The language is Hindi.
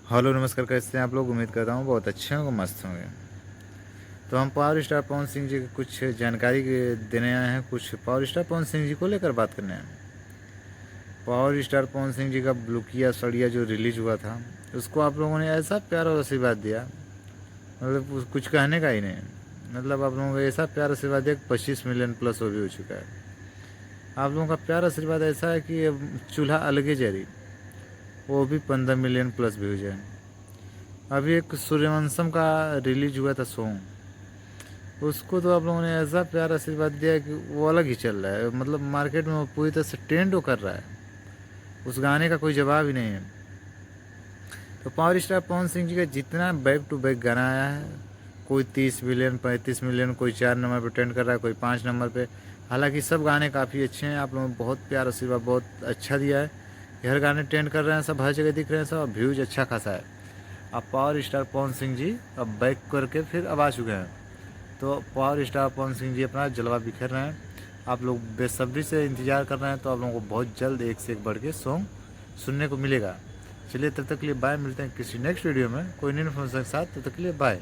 हेलो नमस्कार, कैसे हैं आप लोग। उम्मीद करता हूँ बहुत अच्छे होंगे, मस्त होंगे। तो हम पावर स्टार पवन सिंह जी की कुछ जानकारी देने आए हैं। कुछ पावर स्टार पवन सिंह जी को लेकर बात करने आए हैं। पावर स्टार पवन सिंह जी का ब्लुकिया सड़िया जो रिलीज हुआ था, उसको आप लोगों ने ऐसा प्यार और आशीर्वाद दिया, मतलब कुछ कहने का ही नहीं। मतलब आप लोगों को ऐसा प्यार आशीर्वाद दिया कि 25 मिलियन प्लस वो भी हो चुका है। आप लोगों का प्यार आशीर्वाद ऐसा है कि अब चूल्हा अलगे जरी, वो भी 15 मिलियन प्लस भी हो जाए। अभी एक सूर्यवंशम का रिलीज हुआ था सॉन्ग, उसको तो आप लोगों ने ऐसा प्यार आशीर्वाद दिया कि वो अलग ही चल रहा है। मतलब मार्केट में वो पूरी तरह से ट्रेंड वो कर रहा है, उस गाने का कोई जवाब ही नहीं है। तो पावर स्टार पवन सिंह जी का जितना बैक टू बैक गाना आया है, कोई 30 मिलियन 35 मिलियन, कोई 4 नंबर पे ट्रेंड कर रहा है, कोई 5 नंबर पे। हालांकि सब गाने काफ़ी अच्छे हैं, आप लोगों ने बहुत प्यार आशीर्वाद बहुत अच्छा दिया है कि हर गाने ट्रेंड कर रहे हैं, सब हर जगह दिख रहे हैं, सब और व्यूज अच्छा खासा है। अब पावर स्टार पवन सिंह जी अब बैक करके फिर अब आ चुके हैं। तो पावर स्टार पवन सिंह जी अपना जलवा बिखेर रहे हैं। आप लोग बेसब्री से इंतज़ार कर रहे हैं, तो आप लोगों को बहुत जल्द एक से एक बढ़ के सॉन्ग सुनने को मिलेगा। चलिए तब तक के लिए बाय, मिलते हैं किसी नेक्स्ट वीडियो में कोई नई इन्फॉर्मेशन के साथ। तब तक के लिए बाय।